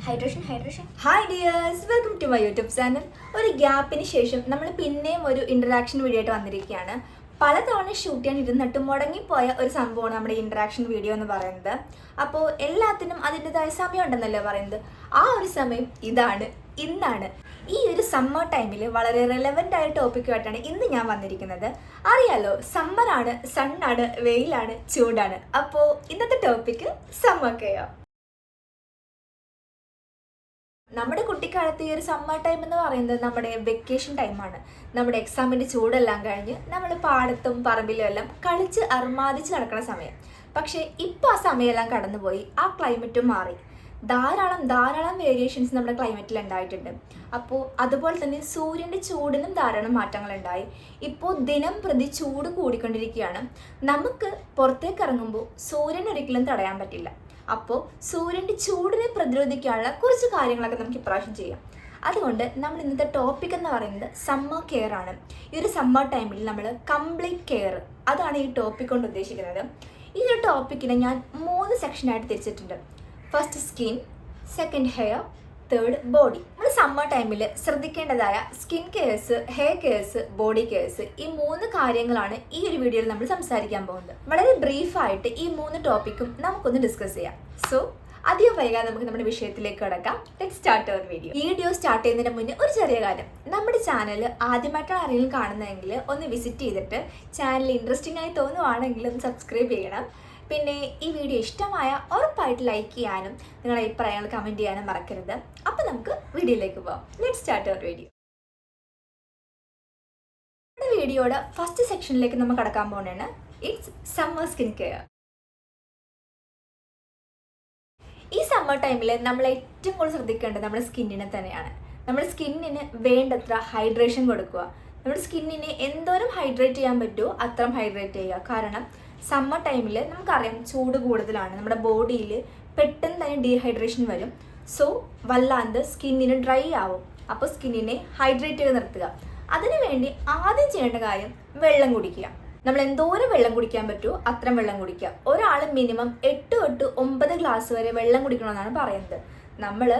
Hydration. Hi dears, welcome to my YouTube channel. ഒരു ഗ്യാപ്പിന് ശേഷം നമ്മൾ പിന്നെയും ഒരു ഇൻറ്ററാക്ഷൻ വീഡിയോ ആയിട്ട് വന്നിരിക്കുകയാണ്. പലതവണ ഷൂട്ട് ചെയ്യാൻ ഇരുന്നിട്ട് മുടങ്ങിപ്പോയ ഒരു സംഭവമാണ് നമ്മുടെ ഇൻറ്ററാക്ഷൻ വീഡിയോ എന്ന് പറയുന്നത്. അപ്പോൾ എല്ലാത്തിനും അതിൻ്റെതായ സമയം ഉണ്ടെന്നല്ലേ പറയുന്നത്. ആ ഒരു സമയം ഇന്നാണ്. ഈ ഒരു സമ്മർ ടൈമിൽ വളരെ റെലവൻ്റ് ആയ ടോപ്പിക്കുമായിട്ടാണ് ഇന്ന് ഞാൻ വന്നിരിക്കുന്നത്. അറിയാലോ, സമ്മറാണ്, സണ്ണാണ്, വെയിലാണ്, ചൂടാണ്. അപ്പോൾ ഇന്നത്തെ ടോപ്പിക്ക് സമ്മർ കെയർ. നമ്മുടെ കുട്ടിക്കാലത്ത് ഈ ഒരു സമ്മർ ടൈം എന്ന് പറയുന്നത് നമ്മുടെ വെക്കേഷൻ ടൈമാണ്. നമ്മുടെ എക്സാമിൻ്റെ ചൂടെല്ലാം കഴിഞ്ഞ് നമ്മൾ പാടത്തും പറമ്പിലും എല്ലാം കളിച്ച് അർമാദിച്ച് നടക്കുന്ന സമയം. പക്ഷേ ഇപ്പോൾ ആ സമയമെല്ലാം കടന്നുപോയി, ആ ക്ലൈമറ്റും മാറി. ധാരാളം വേരിയേഷൻസ് നമ്മുടെ ക്ലൈമറ്റിൽ ഉണ്ടായിട്ടുണ്ട്. അപ്പോൾ അതുപോലെ തന്നെ സൂര്യൻ്റെ ചൂടിനും ധാരാളം മാറ്റങ്ങളുണ്ടായി. ഇപ്പോൾ ദിനം പ്രതി ചൂട് കൂടിക്കൊണ്ടിരിക്കുകയാണ്. നമുക്ക് പുറത്തേക്ക് ഇറങ്ങുമ്പോൾ സൂര്യൻ ഒരിക്കലും തടയാൻ പറ്റില്ല. അപ്പോൾ സൂര്യൻ്റെ ചൂടിനെ പ്രതിരോധിക്കാനുള്ള കുറച്ച് കാര്യങ്ങളൊക്കെ നമുക്ക് ഇപ്രാവശ്യം ചെയ്യാം. അതുകൊണ്ട് നമ്മൾ ഇന്നത്തെ ടോപ്പിക് എന്ന് പറയുന്നത് സമ്മർ കെയർ ആണ്. ഈ ഒരു സമ്മർ ടൈമിൽ നമ്മൾ കംപ്ലീറ്റ് കെയർ, അതാണ് ഈ ടോപ്പിക് കൊണ്ട് ഉദ്ദേശിക്കുന്നത്. ഈ ഒരു ടോപ്പിക്കിനെ ഞാൻ 3 സെക്ഷനായിട്ട് തിരിച്ചിട്ടുണ്ട്. First skin, second hair, third body. നമ്മൾ സമ്മർ ടൈമിൽ ശ്രദ്ധിക്കേണ്ടതായ skin cares, hair cares, body cares, ഈ 3 കാര്യങ്ങളാണ് ഈ ഒരു വീഡിയോയിൽ നമ്മൾ സംസാരിക്കാൻ പോകുന്നത്. വളരെ ബ്രീഫായിട്ട് ഈ 3 ടോപ്പിക്കും നമുക്കൊന്ന് ഡിസ്കസ് ചെയ്യാം. സോ അധികം വൈകാതെ നമുക്ക് നമ്മുടെ വിഷയത്തിലേക്ക് കടക്കാം. Let's start our video. Video start ചെയ്യുന്നതിന് മുന്നേ ഒരു ചെറിയ കാര്യം, നമ്മുടെ ചാനൽ ആദ്യമായിട്ടാണ് ആരെങ്കിലും കാണുന്നതെങ്കിൽ ഒന്ന് വിസിറ്റ് ചെയ്തിട്ട് ചാനൽ ഇൻട്രസ്റ്റിംഗ് ആയി തോന്നുവാണെങ്കിൽ ഒന്ന് സബ്സ്ക്രൈബ് ചെയ്യണം. പിന്നെ ഈ വീഡിയോ ഇഷ്ടമായ ഉറപ്പായിട്ട് ലൈക്ക് ചെയ്യാനും നിങ്ങളുടെ അഭിപ്രായങ്ങൾ കമൻറ്റ് ചെയ്യാനും മറക്കരുത്. അപ്പോൾ നമുക്ക് വീഡിയോയിലേക്ക് പോകാം. Let's start our video. നമ്മുടെ വീഡിയോയുടെ ഫസ്റ്റ് സെക്ഷനിലേക്ക് നമ്മൾ കടക്കാൻ പോകുന്നതാണ് ഇറ്റ്സ് സമ്മർ സ്കിൻ കെയർ. ഈ സമ്മർ ടൈമിൽ നമ്മൾ ഏറ്റവും കൂടുതൽ ശ്രദ്ധിക്കേണ്ടത് നമ്മുടെ സ്കിന്നിനെ തന്നെയാണ്. നമ്മുടെ സ്കിന്നിന് വേണ്ടത്ര ഹൈഡ്രേഷൻ കൊടുക്കുക. നമ്മുടെ സ്കിന്നിനെ എന്തോരം ഹൈഡ്രേറ്റ് ചെയ്യാൻ പറ്റുമോ അത്രയും ഹൈഡ്രേറ്റ് ചെയ്യുക. കാരണം സമ്മർ ടൈമിൽ നമുക്കറിയാം ചൂട് കൂടുതലാണ്, നമ്മുടെ ബോഡിയിൽ പെട്ടെന്ന് തന്നെ ഡീഹൈഡ്രേഷൻ വരും. സോ വല്ലാണ്ട് സ്കിന്നിന് ഡ്രൈ ആവും. അപ്പോൾ സ്കിന്നിനെ ഹൈഡ്രേറ്റ് ചെയ്ത് നിർത്തുക. അതിനുവേണ്ടി ആദ്യം ചെയ്യേണ്ട കാര്യം വെള്ളം കുടിക്കുക. നമ്മൾ എന്തോരം വെള്ളം കുടിക്കാൻ പറ്റുമോ അത്രയും വെള്ളം കുടിക്കുക. ഒരാൾ മിനിമം 8 തൊട്ട് 9 ഗ്ലാസ് വരെ വെള്ളം കുടിക്കണമെന്നാണ് പറയുന്നത്. നമ്മൾ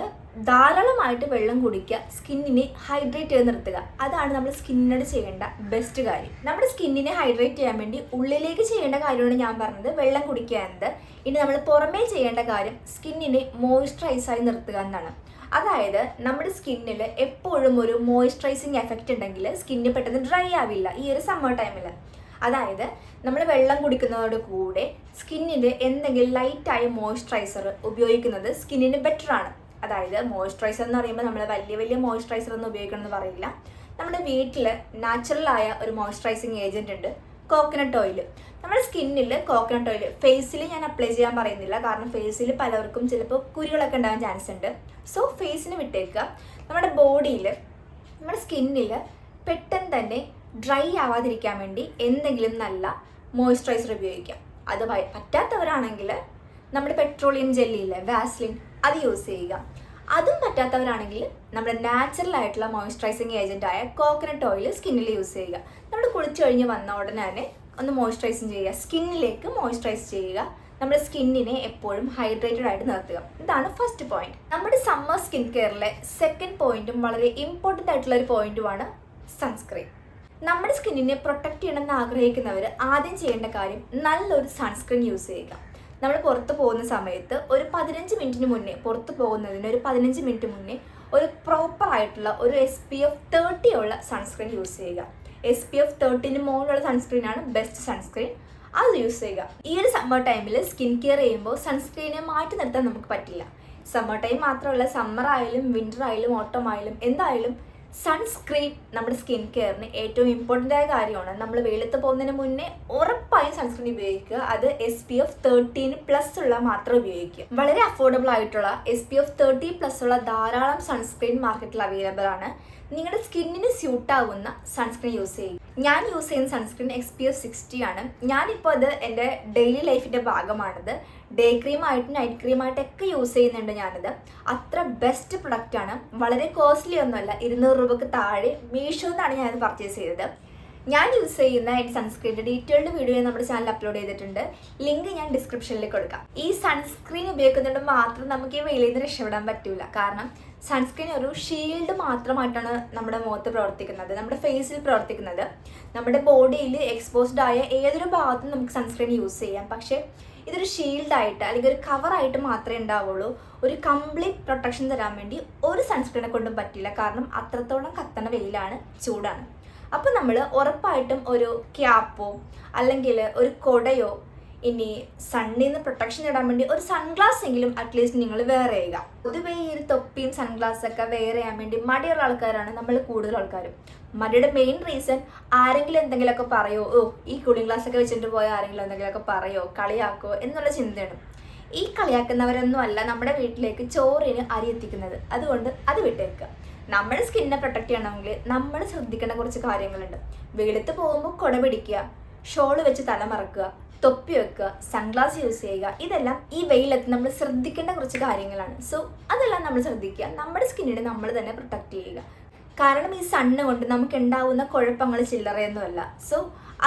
ധാരാളമായിട്ട് വെള്ളം കുടിക്കുക, സ്കിന്നിനെ ഹൈഡ്രേറ്റ് ചെയ്ത് നിർത്തുക. അതാണ് നമ്മൾ സ്കിന്നിനോട് ചെയ്യേണ്ട ബെസ്റ്റ് കാര്യം. നമ്മുടെ സ്കിന്നിനെ ഹൈഡ്രേറ്റ് ചെയ്യാൻ വേണ്ടി ഉള്ളിലേക്ക് ചെയ്യേണ്ട കാര്യമാണ് ഞാൻ പറഞ്ഞത്, വെള്ളം കുടിക്കുക എന്നത്. ഇനി നമ്മൾ പുറമേ ചെയ്യേണ്ട കാര്യം സ്കിന്നിനെ മോയ്സ്ചറൈസായി നിർത്തുക എന്നാണ്. അതായത് നമ്മുടെ സ്കിന്നിൽ എപ്പോഴും ഒരു മോയ്സ്ചറൈസിങ് എഫക്റ്റ് ഉണ്ടെങ്കിൽ സ്കിന്ന് പെട്ടെന്ന് ഡ്രൈ ആവില്ല ഈ ഒരു സമ്മർ ടൈമിൽ. അതായത് നമ്മൾ വെള്ളം കുടിക്കുന്നതോട് കൂടെ സ്കിന്നിൻ്റെ എന്തെങ്കിലും ലൈറ്റായ മോയ്സ്ചറൈസർ ഉപയോഗിക്കുന്നത് സ്കിന്നിന് ബെറ്ററാണ്. അതായത് മോയ്സ്ചറൈസർ എന്ന് പറയുമ്പോൾ നമ്മൾ വലിയ മോയ്സ്ചറൈസർ ഒന്നും ഉപയോഗിക്കണമെന്ന് പറയില്ല. നമ്മുടെ വീട്ടിൽ നാച്ചുറലായ ഒരു മോയ്സ്ചറൈസിങ് ഏജൻറ്റ് ഉണ്ട്, കോക്കനട്ട് ഓയിൽ. നമ്മുടെ സ്കിന്നിൽ കോക്കനട്ട് ഓയിൽ ഫേസിൽ ഞാൻ അപ്ലൈ ചെയ്യാൻ പറയുന്നില്ല, കാരണം ഫേസിൽ പലർക്കും ചിലപ്പോൾ കുരുകളൊക്കെ ഉണ്ടാകാൻ ചാൻസ് ഉണ്ട്. സോ ഫേസിന് വിട്ടേക്കുക. നമ്മുടെ ബോഡിയിൽ, നമ്മുടെ സ്കിന്നിൽ പെട്ടെന്ന് തന്നെ ഡ്രൈ ആവാതിരിക്കാൻ വേണ്ടി എന്തെങ്കിലും നല്ല മോയ്സ്ചറൈസർ ഉപയോഗിക്കാം. അത് പറ്റാത്തവരാണെങ്കിൽ നമ്മുടെ പെട്രോളിയം ജെല്ലിയില്ലേ, വാസ്ലിൻ, അത് യൂസ് ചെയ്യുക. അതും പറ്റാത്തവരാണെങ്കിൽ നമ്മുടെ നാച്ചുറൽ ആയിട്ടുള്ള മോയ്സ്ചറൈസിങ് ഏജൻറ്റായ കോക്കനട്ട് ഓയിൽ സ്കിന്നിൽ യൂസ് ചെയ്യുക. നമ്മൾ കുളിച്ചു കഴിഞ്ഞ് വന്ന ഉടനെ തന്നെ ഒന്ന് മോയ്സ്ചറൈസിങ് ചെയ്യുക, സ്കിന്നിലേക്ക് മോയ്സ്ചറൈസ് ചെയ്യുക. നമ്മുടെ സ്കിന്നിനെ എപ്പോഴും ഹൈഡ്രേറ്റഡ് ആയിട്ട് നിർത്തുക. ഇതാണ് ഫസ്റ്റ് പോയിന്റ്. നമ്മുടെ സമ്മർ സ്കിൻ കെയറിലെ സെക്കൻഡ് പോയിന്റും വളരെ ഇമ്പോർട്ടൻ്റ് ആയിട്ടുള്ള ഒരു പോയിന്റുമാണ് സൺസ്ക്രീൻ. നമ്മുടെ സ്കിന്നിനെ പ്രൊട്ടക്റ്റ് ചെയ്യണമെന്ന് ആഗ്രഹിക്കുന്നവർ ആദ്യം ചെയ്യേണ്ട കാര്യം നല്ലൊരു സൺസ്ക്രീൻ യൂസ് ചെയ്യുക. നമ്മൾ പുറത്ത് പോകുന്ന സമയത്ത് ഒരു 15 മിനിറ്റിന് മുന്നേ, പുറത്ത് പോകുന്നതിന് ഒരു 15 മിനിറ്റ് മുന്നേ ഒരു പ്രോപ്പർ ആയിട്ടുള്ള ഒരു SPF 30 ഉള്ള സൺസ്ക്രീൻ യൂസ് ചെയ്യുക. SPF 30 മുകളിലുള്ള സൺസ്ക്രീനാണ് ബെസ്റ്റ് സൺസ്ക്രീൻ, അത് യൂസ് ചെയ്യുക. ഈ ഒരു സമ്മർ ടൈമിൽ സ്കിൻ കെയർ ചെയ്യുമ്പോൾ സൺസ്ക്രീനെ മാറ്റി നിർത്താൻ നമുക്ക് പറ്റില്ല. സമ്മർ ടൈം മാത്രമല്ല, സമ്മർ ആയാലും വിൻ്റർ ആയാലും ഓട്ടം ആയാലും എന്തായാലും സൺസ്ക്രീൻ നമ്മുടെ സ്കിൻ കെയറിന് ഏറ്റവും ഇമ്പോർട്ടൻ്റ് ആയ കാര്യമാണ്. നമ്മൾ വെയിലത്ത് പോകുന്നതിന് മുന്നേ ഉറപ്പായും സൺസ്ക്രീൻ ഉപയോഗിക്കുക. അത് SPF 30+ ഉള്ള മാത്രം ഉപയോഗിക്കുക. വളരെ അഫോർഡബിൾ ആയിട്ടുള്ള SPF 30+ ഉള്ള ധാരാളം സൺസ്ക്രീൻ മാർക്കറ്റിൽ അവൈലബിൾ ആണ്. നിങ്ങളുടെ സ്കിന്നിന് സ്യൂട്ടാവുന്ന സൺസ്ക്രീൻ യൂസ് ചെയ്യും. ഞാൻ യൂസ് ചെയ്യുന്ന സൺസ്ക്രീൻ SPF 60 ആണ്. ഞാനിപ്പോൾ അത് എൻ്റെ ഡെയിലി ലൈഫിൻ്റെ ഭാഗമാണിത്. ഡേ ക്രീമായിട്ടും നൈറ്റ് ക്രീമായിട്ടൊക്കെ യൂസ് ചെയ്യുന്നുണ്ട് ഞാനിത്. അത്ര ബെസ്റ്റ് പ്രൊഡക്റ്റാണ്. വളരെ കോസ്റ്റ്ലി ഒന്നുമല്ല, 200 രൂപക്ക് താഴെ മീഷോന്നാണ് ഞാനത് പർച്ചേസ് ചെയ്തത്. ഞാൻ യൂസ് ചെയ്യുന്ന എൻ്റെ സൺസ്ക്രീൻ്റെ ഡീറ്റെയിൽഡ് വീഡിയോ നമ്മുടെ ചാനൽ അപ്ലോഡ് ചെയ്തിട്ടുണ്ട്. ലിങ്ക് ഞാൻ ഡിസ്ക്രിപ്ഷനിൽ കൊടുക്കാം. ഈ സൺസ്ക്രീൻ ഉപയോഗിക്കുന്നതുകൊണ്ട് മാത്രം നമുക്ക് ഈ വെയിലിൽ നിന്ന് രക്ഷപ്പെടാൻ പറ്റില്ല. കാരണം സൺസ്ക്രീൻ ഒരു ഷീൽഡ് മാത്രമായിട്ടാണ് നമ്മുടെ മുഖത്ത് പ്രവർത്തിക്കുന്നത്, നമ്മുടെ ഫേസിൽ പ്രവർത്തിക്കുന്നത്. നമ്മുടെ ബോഡിയിൽ എക്സ്പോസ്ഡ് ആയ ഏതൊരു ഭാഗത്തും നമുക്ക് സൺസ്ക്രീൻ യൂസ് ചെയ്യാം. പക്ഷേ ഇതൊരു ഷീൽഡായിട്ട് അല്ലെങ്കിൽ ഒരു കവറായിട്ട് മാത്രമേ ഉണ്ടാവുള്ളൂ. ഒരു കംപ്ലീറ്റ് പ്രൊട്ടക്ഷൻ തരാൻ വേണ്ടി ഒരു സൺസ്ക്രീനെ കൊണ്ടും പറ്റില്ല. കാരണം അത്രത്തോളം കത്തണ വെയിലാണ്, ചൂടാണ്. അപ്പോൾ നമ്മൾ ഉറപ്പായിട്ടും ഒരു ക്യാപ്പോ അല്ലെങ്കിൽ ഒരു കൊടയോ ഇനി സണ്ണിൽ നിന്ന് പ്രൊട്ടക്ഷൻ നേടാൻ വേണ്ടി ഒരു സൺഗ്ലാസ് എങ്കിലും അറ്റ്ലീസ്റ്റ് നിങ്ങൾ വെയർ ചെയ്യുക. പൊതുവേ ഈ ഒരു തൊപ്പിയും സൺഗ്ലാസൊക്കെ വെയർ ചെയ്യാൻ വേണ്ടി മടിയുള്ള ആൾക്കാരാണ് നമ്മൾ കൂടുതൽ ആൾക്കാരും. മടിയുടെ മെയിൻ റീസൺ ആരെങ്കിലും എന്തെങ്കിലുമൊക്കെ പറയോ, ഈ കൂളിംഗ് ഗ്ലാസ് ഒക്കെ വെച്ചിട്ട് പോയാൽ ആരെങ്കിലും എന്തെങ്കിലുമൊക്കെ പറയോ, കളിയാക്കോ എന്നുള്ള ചിന്തയാണ്. ഈ കളിയാക്കുന്നവരൊന്നും അല്ല നമ്മുടെ വീട്ടിലേക്ക് ചോറിന് അരി എത്തിക്കുന്നത്. അതുകൊണ്ട് അത് വിട്ടേക്കുക. നമ്മുടെ സ്കിന്നിനെ പ്രൊട്ടക്റ്റ് ചെയ്യണമെങ്കിൽ നമ്മൾ ശ്രദ്ധിക്കേണ്ട കുറച്ച് കാര്യങ്ങളുണ്ട്. വെയിലത്ത് പോകുമ്പോൾ കുട പിടിക്കുക, ഷോള് വെച്ച് തല മറക്കുക, തൊപ്പി വെക്കുക, സൺഗ്ലാസ് യൂസ് ചെയ്യുക. ഇതെല്ലാം ഈ വെയിലത്ത് നമ്മൾ ശ്രദ്ധിക്കേണ്ട കുറച്ച് കാര്യങ്ങളാണ്. സോ അതെല്ലാം നമ്മൾ ശ്രദ്ധിക്കുക. നമ്മുടെ സ്കിന്നിനെ നമ്മൾ തന്നെ പ്രൊട്ടക്റ്റ് ചെയ്യുക. കാരണം ഈ സണ്ണ് കൊണ്ട് നമുക്ക് ഉണ്ടാവുന്ന കുഴപ്പങ്ങൾ ചില്ലറയൊന്നുമല്ല. സോ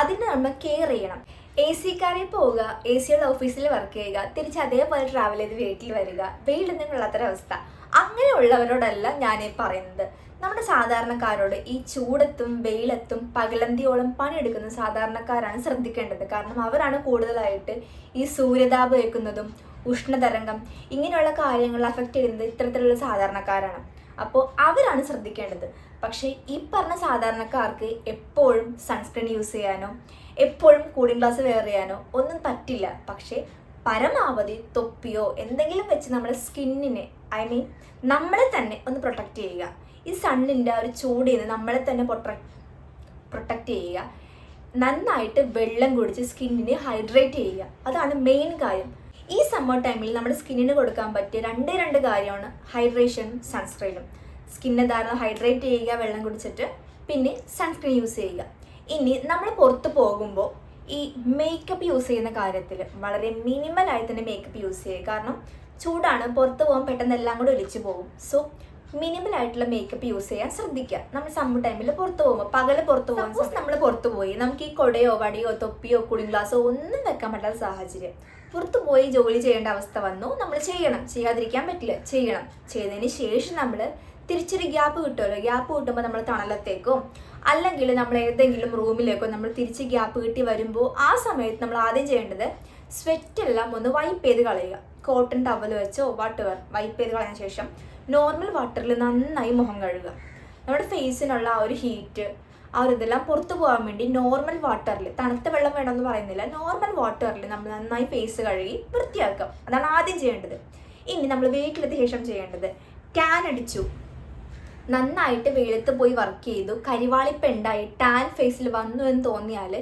അതിന് നമ്മൾ കെയർ ചെയ്യണം. AC-കാരിൽ പോവുക, AC-യുള്ള ഓഫീസിൽ വർക്ക് ചെയ്യുക, തിരിച്ച് അതേപോലെ ട്രാവൽ ചെയ്ത് വീട്ടിൽ വരിക, വെയിലൊന്നും കൊള്ളാത്തൊരവസ്ഥ. അങ്ങനെയുള്ളവരോടല്ല ഞാൻ പറയുന്നത്. നമ്മുടെ സാധാരണക്കാരോട് ഈ ചൂടത്തും വെയിലത്തും പകലന്തിയോളം പണിയെടുക്കുന്ന സാധാരണക്കാരാണ് ശ്രദ്ധിക്കേണ്ടത്. കാരണം അവരാണ് കൂടുതലായിട്ട് ഈ സൂര്യതാപം ഏൽക്കുന്നതും ഉഷ്ണതരംഗം ഇങ്ങനെയുള്ള കാര്യങ്ങൾ അഫക്റ്റ് ചെയ്യുന്നത് ഇത്തരത്തിലുള്ള സാധാരണക്കാരാണ്. അപ്പോൾ അവരാണ് ശ്രദ്ധിക്കേണ്ടത്. പക്ഷേ ഈ പറഞ്ഞ സാധാരണക്കാർക്ക് എപ്പോഴും സൺസ്ക്രീൻ യൂസ് ചെയ്യാനോ എപ്പോഴും കൂളിംഗ് ഗ്ലാസ് വെയർ ചെയ്യാനോ ഒന്നും പറ്റില്ല. പക്ഷേ പരമാവധി തൊപ്പിയോ എന്തെങ്കിലും വെച്ച് നമ്മുടെ സ്കിന്നിനെ നമ്മളെ തന്നെ ഒന്ന് പ്രൊട്ടക്റ്റ് ചെയ്യുക. ഈ സണ്ണിൻ്റെ ഒരു ചൂടിൽ നിന്ന് നമ്മളെ തന്നെ പ്രൊട്ടക്റ്റ് ചെയ്യുക. നന്നായിട്ട് വെള്ളം കുടിച്ച് സ്കിന്നിനെ ഹൈഡ്രേറ്റ് ചെയ്യുക. അതാണ് മെയിൻ കാര്യം. ഈ സമ്മർ ടൈമിൽ നമ്മുടെ സ്കിന്നിന് കൊടുക്കാൻ പറ്റിയ രണ്ട് കാര്യമാണ് ഹൈഡ്രേഷനും സൺസ്ക്രീനും. സ്കിന്നെ ധാരാളം ഹൈഡ്രേറ്റ് ചെയ്യുക വെള്ളം കുടിച്ചിട്ട്, പിന്നെ സൺസ്ക്രീൻ യൂസ് ചെയ്യുക. ഇനി നമ്മൾ പുറത്ത് പോകുമ്പോൾ ഈ മേക്കപ്പ് യൂസ് ചെയ്യുന്ന കാര്യത്തിൽ വളരെ മിനിമലായി തന്നെ മേക്കപ്പ് യൂസ് ചെയ്യുക. കാരണം ചൂടാണ്, പുറത്ത് പോകാൻ പെട്ടെന്ന് എല്ലാം കൂടെ ഒലിച്ചു പോകും. സോ മിനിമലായിട്ടുള്ള മേക്കപ്പ് യൂസ് ചെയ്യാൻ ശ്രദ്ധിക്കുക. നമ്മൾ സമ്മർ ടൈമിൽ പുറത്ത് പോകുമ്പോൾ, പകല് പുറത്ത് പോകുമ്പോൾ സപ്പോസ് നമ്മൾ പുറത്ത് പോയി നമുക്ക് ഈ കൊടയോ വടിയോ തൊപ്പിയോ കൂളിംഗ് ഗ്ലാസോ ഒന്നും വെക്കാൻ പറ്റാത്ത സാഹചര്യം, പുറത്ത് പോയി ജോലി ചെയ്യേണ്ട അവസ്ഥ വന്നു, നമ്മൾ ചെയ്യണം, ചെയ്യാതിരിക്കാൻ പറ്റില്ല, ചെയ്യണം. ചെയ്തതിന് ശേഷം നമ്മൾ തിരിച്ചൊരു ഗ്യാപ്പ് കിട്ടുമല്ലോ. ഗ്യാപ്പ് കിട്ടുമ്പോൾ നമ്മൾ തണലത്തേക്കോ അല്ലെങ്കിൽ നമ്മൾ ഏതെങ്കിലും റൂമിലേക്കോ നമ്മൾ തിരിച്ച് ഗ്യാപ്പ് കിട്ടി വരുമ്പോൾ ആ സമയത്ത് നമ്മൾ ആദ്യം ചെയ്യേണ്ടത് സ്വെറ്റെല്ലാം ഒന്ന് വൈപ്പ് ചെയ്ത് കളയുക. കോട്ടൺ ടവൽ വെച്ചോ വാട്ടെവർ വൈപ്പ് ചെയ്ത് കളഞ്ഞ ശേഷം നോർമൽ വാട്ടറിൽ നന്നായി മുഖം കഴുകുക. നമ്മുടെ ഫേസിനുള്ള ആ ഒരു ഹീറ്റ് ആ ഒരു ഇതെല്ലാം പുറത്തു പോകാൻ വേണ്ടി നോർമൽ വാട്ടറിൽ, തണുത്ത വെള്ളം വേണമെന്ന് പറയുന്നില്ല, നോർമൽ വാട്ടറിൽ നമ്മൾ നന്നായി ഫേസ് കഴുകി വൃത്തിയാക്കുക. അതാണ് ആദ്യം ചെയ്യേണ്ടത്. ഇനി നമ്മൾ വീട്ടിലെത്തിയ ശേഷം ചെയ്യേണ്ടത്, ടാൻ അടിച്ചു, നന്നായിട്ട് വെയിലത്ത് പോയി വർക്ക് ചെയ്തു, കരിവാളിപ്പുണ്ടായി ടാൻ ഫേസിൽ വന്നു എന്ന് തോന്നിയാൽ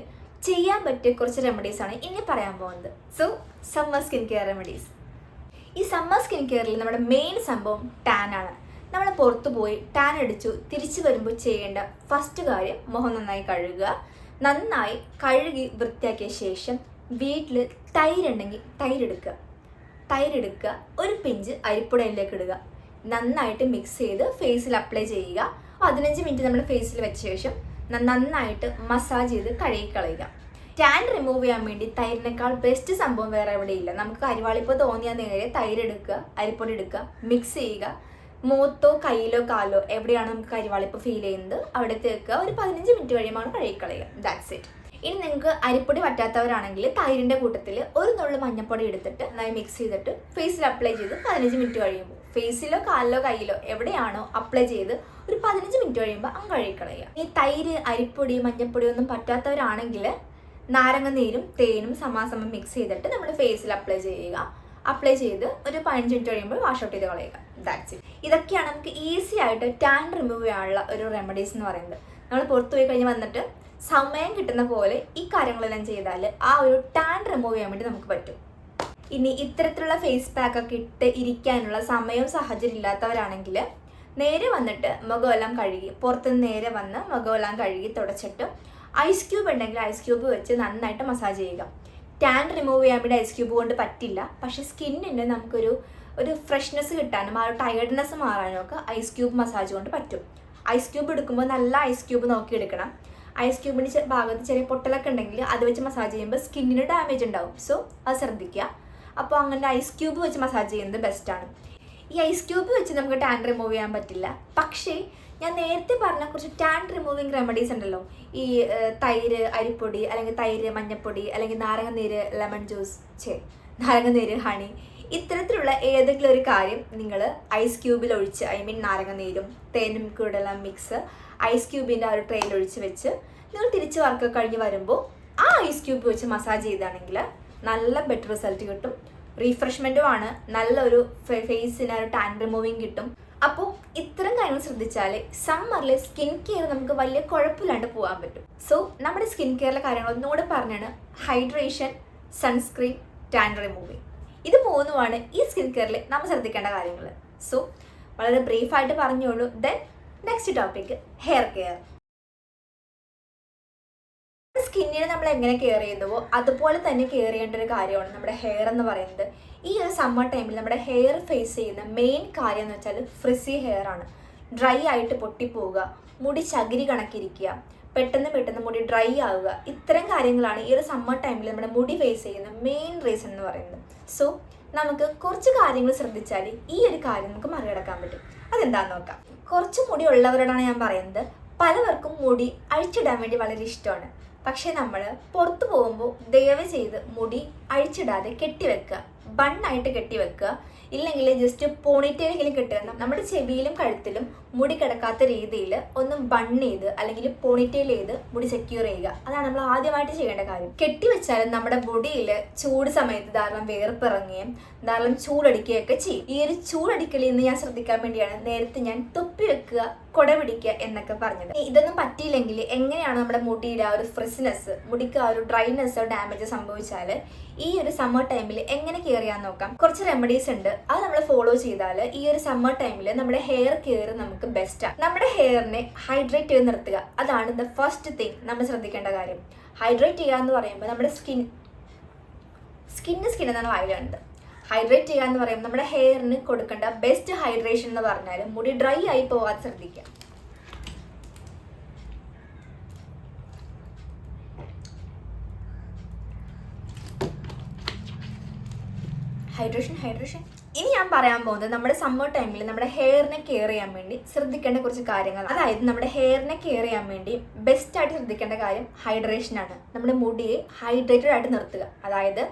ചെയ്യാൻ പറ്റിയ കുറച്ച് റെമഡീസാണ് ഇനി പറയാൻ പോകുന്നത്. So summer skin care remedies. ഈ സമ്മർ സ്കിൻ കെയറിൽ നമ്മുടെ മെയിൻ സംഭവം ടാൻ ആണ്. നമ്മൾ പുറത്തു പോയി ടാൻ അടിച്ചു തിരിച്ചു വരുമ്പോൾ ചെയ്യേണ്ട ഫസ്റ്റ് കാര്യം മുഖം നന്നായി കഴുകുക. നന്നായി കഴുകി വൃത്തിയാക്കിയ ശേഷം വീട്ടിൽ തൈരുണ്ടെങ്കിൽ തൈരെടുക്കുക, ഒരു പിഞ്ച് അരിപ്പൊടിയിലേക്ക് ഇടുക, നന്നായിട്ട് മിക്സ് ചെയ്ത് ഫേസിൽ അപ്ലൈ ചെയ്യുക. 15 മിനിറ്റ് നമ്മുടെ ഫേസിൽ വെച്ച ശേഷം നന്നായിട്ട് മസാജ് ചെയ്ത് കഴുകിക്കളയുക. ടാൻ റിമൂവ് ചെയ്യാൻ വേണ്ടി തൈരിനേക്കാൾ ബെസ്റ്റ് സംഭവം വേറെ എവിടെയില്ല. നമുക്ക് കരിവാളിപ്പോൾ തോന്നിയാൽ നേരെ തൈരെടുക്കുക, അരിപ്പൊടി എടുക്കുക, മിക്സ് ചെയ്യുക, മുഖത്തോ കയ്യിലോ കാലോ എവിടെയാണ് നമുക്ക് കരിവാളിപ്പ് ഫീൽ ചെയ്യുന്നത് അവിടെ തേക്കുക. ഒരു 15 മിനിറ്റ് കഴിയുമ്പോൾ കഴുകിക്കളയുക. That's it. ഇനി നിങ്ങൾക്ക് അരിപ്പൊടി പറ്റാത്തവരാണെങ്കിൽ തൈരിൻ്റെ കൂട്ടത്തിൽ ഒരു നുള്ളു മഞ്ഞപ്പൊടി എടുത്തിട്ട് നന്നായി മിക്സ് ചെയ്തിട്ട് ഫേസിൽ അപ്ലൈ ചെയ്ത് 15 മിനിറ്റ് കഴിയുമ്പോൾ ഫേസിലോ കാലിലോ കയ്യിലോ എവിടെയാണോ അപ്ലൈ ചെയ്ത് ഒരു 15 മിനിറ്റ് കഴിയുമ്പോൾ അങ്ങ് കഴുകിക്കളയുക. ഈ തൈര് അരിപ്പൊടി മഞ്ഞപ്പൊടി ഒന്നും പറ്റാത്തവരാണെങ്കിൽ നാരങ്ങ നീരും തേനും സമാസമം മിക്സ് ചെയ്തിട്ട് നമ്മൾ ഫേസിൽ അപ്ലൈ ചെയ്യുക. അപ്ലൈ ചെയ്ത് ഒരു 15 മിനിറ്റ് കഴിയുമ്പോൾ വാഷ് ഔട്ട് ചെയ്ത് കളയുക. That's it. ഇതൊക്കെയാണ് നമുക്ക് ഈസി ആയിട്ട് ടാൻ റിമൂവ് ചെയ്യാനുള്ള ഒരു റെമഡീസ് എന്ന് പറയുന്നത്. നമ്മൾ പുറത്തു പോയി കഴിഞ്ഞ് വന്നിട്ട് സമയം കിട്ടുന്ന പോലെ ഈ കാര്യങ്ങളെല്ലാം ചെയ്താൽ ആ ഒരു ടാൻ റിമൂവ് ചെയ്യാൻ വേണ്ടി നമുക്ക് പറ്റും. ഇനി ഇത്തരത്തിലുള്ള ഫേസ് പാക്കൊക്കെ ഇട്ട് ഇരിക്കാനുള്ള സമയവും സാഹചര്യം ഇല്ലാത്തവരാണെങ്കിൽ നേരെ വന്നിട്ട് മുഖമെല്ലാം കഴുകി, പുറത്തുനിന്ന് നേരെ വന്ന് മുഖമെല്ലാം കഴുകി തുടച്ചിട്ട് ഐസ് ക്യൂബ് ഉണ്ടെങ്കിൽ ഐസ് ക്യൂബ് വെച്ച് നന്നായിട്ട് മസാജ് ചെയ്യുക. ടാൻ റിമൂവ് ചെയ്യാൻ വേണ്ടി ഐസ് ക്യൂബ് കൊണ്ട് പറ്റില്ല. പക്ഷേ സ്കിന്നിന് നമുക്കൊരു ഫ്രഷ്നെസ് കിട്ടാനും ആ ഒരു ടയർഡ്നെസ് മാറാനും ഒക്കെ ഐസ് ക്യൂബ് മസാജ് കൊണ്ട് പറ്റും. ഐസ് ക്യൂബ് എടുക്കുമ്പോൾ നല്ല ഐസ് ക്യൂബ് നോക്കി എടുക്കണം. ഐസ് ക്യൂബിൻ്റെ ഭാഗത്ത് ചെറിയ പൊട്ടലൊക്കെ ഉണ്ടെങ്കിൽ അത് വെച്ച് മസാജ് ചെയ്യുമ്പോൾ സ്കിന്നിന് ഡാമേജ് ഉണ്ടാവും. സോ അത് ശ്രദ്ധിക്കുക. അപ്പോൾ അങ്ങനെ ഐസ് ക്യൂബ് വെച്ച് മസാജ് ചെയ്യുന്നത് ബെസ്റ്റാണ്. ഈ ഐസ് ക്യൂബ് വെച്ച് നമുക്ക് ടാൻ റിമൂവ് ചെയ്യാൻ പറ്റില്ല. പക്ഷേ ഞാൻ നേരത്തെ പറഞ്ഞ കുറച്ച് ടാൻ റിമൂവിങ് റെമഡീസ് ഉണ്ടല്ലോ, ഈ തൈര് അരിപ്പൊടി, അല്ലെങ്കിൽ തൈര് മഞ്ഞപ്പൊടി, അല്ലെങ്കിൽ നാരങ്ങനീര് ലെമൺ ജ്യൂസ്, നാരങ്ങനീര് ഹണി, ഇത്തരത്തിലുള്ള ഏതെങ്കിലും ഒരു കാര്യം നിങ്ങൾ ഐസ് ക്യൂബിൽ ഒഴിച്ച്, നാരങ്ങനീരും തേനും കൂടെയുള്ള മിക്സ് ഐസ് ക്യൂബിൻ്റെ ആ ഒരു ട്രെയിൽ ഒഴിച്ച് വെച്ച് നിങ്ങൾ തിരിച്ച് വർക്ക് കഴിഞ്ഞ് വരുമ്പോൾ ആ ഐസ് ക്യൂബ് വെച്ച് മസാജ് ചെയ്താണെങ്കിൽ നല്ല ബെറ്റർ റിസൾട്ട് കിട്ടും. റീഫ്രഷ്മെൻറ്റും ആണ്, നല്ലൊരു ഫേസിന് ഒരു ടാൻ റിമൂവിങ് കിട്ടും. അപ്പോൾ ഇത്തരം കാര്യങ്ങൾ ശ്രദ്ധിച്ചാൽ സമ്മറിൽ സ്കിൻ കെയർ നമുക്ക് വലിയ കുഴപ്പമില്ലാണ്ട് പോകാൻ പറ്റും. സോ നമ്മുടെ സ്കിൻ കെയറിലെ കാര്യങ്ങൾ ഒന്നുകൂടെ പറഞ്ഞാണ് ഹൈഡ്രേഷൻ, സൺസ്ക്രീൻ, ടാൻ റിമൂവിങ്. ഇത് മൂന്നുമാണ് ഈ സ്കിൻ കെയറിൽ നമ്മൾ ശ്രദ്ധിക്കേണ്ട കാര്യങ്ങൾ. സോ വളരെ ബ്രീഫായിട്ട് പറഞ്ഞോളൂ. Then next topic hair care. സ്കിന്നിനെ നമ്മൾ എങ്ങനെ കെയർ ചെയ്യുന്നുവോ അതുപോലെ തന്നെ കെയർ ചെയ്യേണ്ട ഒരു കാര്യമാണ് നമ്മുടെ ഹെയർ എന്ന് പറയുന്നത്. ഈ ഒരു സമ്മർ ടൈമിൽ നമ്മുടെ ഹെയർ ഫേസ് ചെയ്യുന്ന മെയിൻ കാര്യം എന്ന് വെച്ചാൽ ഫ്രിസി ഹെയർ ആണ്. ഡ്രൈ ആയിട്ട് പൊട്ടിപ്പോവുക, മുടി ചകിരി കണക്കിരിക്കുക, പെട്ടെന്ന് മുടി ഡ്രൈ ആവുക, ഇത്തരം കാര്യങ്ങളാണ് ഈ ഒരു സമ്മർ ടൈമിൽ നമ്മുടെ മുടി ഫേസ് ചെയ്യുന്ന മെയിൻ റീസൺ എന്ന് പറയുന്നത്. സോ നമുക്ക് കുറച്ച് കാര്യങ്ങൾ ശ്രദ്ധിച്ചാൽ ഈ ഒരു കാര്യം നമുക്ക് മറികടക്കാൻ പറ്റും. അതെന്താണെന്ന് നോക്കാം. കുറച്ച് മുടി ഉള്ളവരോടാണ് ഞാൻ പറയുന്നത്. പലവർക്കും മുടി അഴിച്ചിടാൻ വേണ്ടി വളരെ ഇഷ്ടമാണ്. പക്ഷേ നമ്മൾ പുറത്ത് പോകുമ്പോൾ ദയവ് ചെയ്ത് മുടി അഴിച്ചിടാതെ കെട്ടിവെക്കുക, ബണ്ണായിട്ട് കെട്ടിവെക്കുക. ഇല്ലെങ്കിൽ ജസ്റ്റ് പോണിറ്റയിലെങ്കിലും കെട്ടുക. നമ്മുടെ ചെവിയിലും കഴുത്തിലും മുടി കിടക്കാത്ത രീതിയിൽ ഒന്ന് ബൺ ചെയ്ത് അല്ലെങ്കിൽ പോണിറ്റെയിൽ ചെയ്ത് മുടി സെക്യൂർ ചെയ്യുക. അതാണ് നമ്മൾ ആദ്യമായിട്ട് ചെയ്യേണ്ട കാര്യം. കെട്ടിവെച്ചാലും നമ്മുടെ മുടിയിൽ ചൂട് സമയത്ത് ധാരാളം വേർപ്പിറങ്ങുകയും ധാരാളം ചൂടടിക്കുകയൊക്കെ ചെയ്യും. ഈ ഒരു ചൂടടിക്കലിൽ നിന്ന് ഞാൻ ശ്രദ്ധിക്കാൻ വേണ്ടിയാണ് നേരത്തെ ഞാൻ തൊപ്പി വെക്കുക, കൊട പിടിക്കുക എന്നൊക്കെ പറഞ്ഞത്. ഇതൊന്നും പറ്റിയില്ലെങ്കിൽ എങ്ങനെയാണ് നമ്മുടെ മുടിയുടെ ആ ഒരു ഫ്രിസ്നെസ്, മുടിക്ക് ആ ഒരു ഡ്രൈനെസ്സോ ഡാമേജ് സംഭവിച്ചാൽ ഈ ഒരു സമ്മർ ടൈമിൽ എങ്ങനെ കെയർ ചെയ്യാൻ നോക്കാം. കുറച്ച് റെമഡീസ് ഉണ്ട്, അത് നമ്മൾ ഫോളോ ചെയ്താൽ ഈ ഒരു സമ്മർ ടൈമിൽ നമ്മുടെ ഹെയർ കെയർ നമുക്ക് ബെസ്റ്റാണ്. നമ്മുടെ ഹെയറിനെ ഹൈഡ്രേറ്റ് ചെയ്ത് നിർത്തുക, അതാണ് ദ ഫസ്റ്റ് തിങ് നമ്മൾ ശ്രദ്ധിക്കേണ്ട കാര്യം. ഹൈഡ്രേറ്റ് ചെയ്യുക എന്ന് പറയുമ്പോൾ നമ്മുടെ സ്കിൻ എന്നാണ് വായിലുണ്ട്. ഹൈഡ്രേറ്റ് ചെയ്യുക എന്ന് പറയുമ്പോൾ നമ്മുടെ ഹെയറിന് കൊടുക്കേണ്ട ബെസ്റ്റ് ഹൈഡ്രേഷൻ എന്ന് പറഞ്ഞാൽ മുടി ഡ്രൈ ആയി പോകാതെ ശ്രദ്ധിക്കുക. ഹൈഡ്രേഷൻ. ഇനി ഞാൻ പറയാൻ പോകുന്നത് നമ്മുടെ സമ്മർ ടൈമിൽ നമ്മുടെ ഹെയറിനെ കെയർ ചെയ്യാൻ വേണ്ടി ശ്രദ്ധിക്കേണ്ട കുറച്ച് കാര്യങ്ങൾ. അതായത് നമ്മുടെ ഹെയറിനെ കെയർ ചെയ്യാൻ വേണ്ടി ബെസ്റ്റായിട്ട് ശ്രദ്ധിക്കേണ്ട കാര്യം ഹൈഡ്രേഷനാണ്. നമ്മുടെ മുടിയെ ഹൈഡ്രേറ്റഡ് ആയിട്ട് നിർത്തുക. അതായത്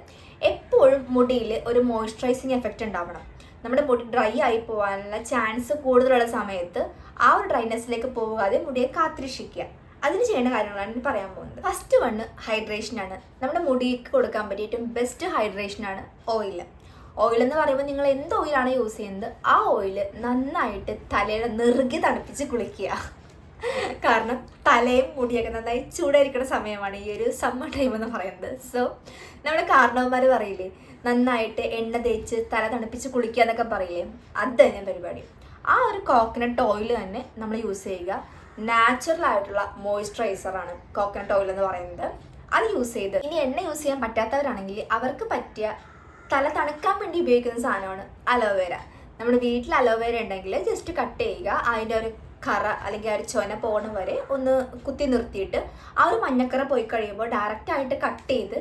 എപ്പോഴും മുടിയിൽ ഒരു മോയ്സ്ചറൈസിങ് എഫക്റ്റ് ഉണ്ടാവണം. നമ്മുടെ മുടി ഡ്രൈ ആയി പോകാനുള്ള ചാൻസ് കൂടുതലുള്ള സമയത്ത് ആ ഒരു ഡ്രൈനെസ്സിലേക്ക് പോകാതെ മുടിയെ കാത്തിരക്ഷിക്കുക. അതിന് ചെയ്യേണ്ട കാര്യങ്ങളാണ് ഞാൻ പറയാൻ പോകുന്നത്. ഫസ്റ്റ് വണ് ഹൈഡ്രേഷനാണ്. നമ്മുടെ മുടിക്ക് കൊടുക്കാൻ പറ്റിയ ഏറ്റവും ബെസ്റ്റ് ഹൈഡ്രേഷനാണ് ഓയിൽ. ഓയിൽ എന്ന് പറയുമ്പോൾ നിങ്ങൾ എന്ത് ഓയിലാണ് യൂസ് ചെയ്യുന്നത് ആ ഓയിൽ നന്നായിട്ട് തലയുടെ നെറുകി തണുപ്പിച്ച് കുളിക്കുക. കാരണം തലയും മുടിയൊക്കെ നന്നായി ചൂടായിരിക്കുന്ന സമയമാണ് ഈ ഒരു സമ്മർ ടൈം എന്ന് പറയുന്നത്. സോ നമ്മുടെ കാരണവന്മാർ പറയില്ലേ, നന്നായിട്ട് എണ്ണ തേച്ച് തല തണുപ്പിച്ച് കുളിക്കുക എന്നൊക്കെ പറയില്ലേ, അത് തന്നെ പരിപാടി. ആ ഒരു കോക്കനട്ട് ഓയിൽ തന്നെ നമ്മൾ യൂസ് ചെയ്യുക. നാച്ചുറൽ ആയിട്ടുള്ള മോയ്സ്ചറൈസറാണ് കോക്കനട്ട് ഓയിൽ എന്ന് പറയുന്നത്. അത് യൂസ് ചെയ്ത് ഇനി എണ്ണ യൂസ് ചെയ്യാൻ പറ്റാത്തവരാണെങ്കിൽ അവർക്ക് പറ്റിയ തല തണുക്കാൻ വേണ്ടി ഉപയോഗിക്കുന്ന സാധനമാണ് അലോവേര. നമ്മുടെ വീട്ടിൽ അലോവേര ഉണ്ടെങ്കിൽ ജസ്റ്റ് കട്ട് ചെയ്യുക. അതിൻ്റെ ഒരു കറ അല്ലെങ്കിൽ ആ ഒരു ചൊന പോണ വരെ ഒന്ന് കുത്തി നിർത്തിയിട്ട് ആ ഒരു മഞ്ഞക്കറ പോയി കഴിയുമ്പോൾ ഡയറക്റ്റായിട്ട് കട്ട് ചെയ്ത്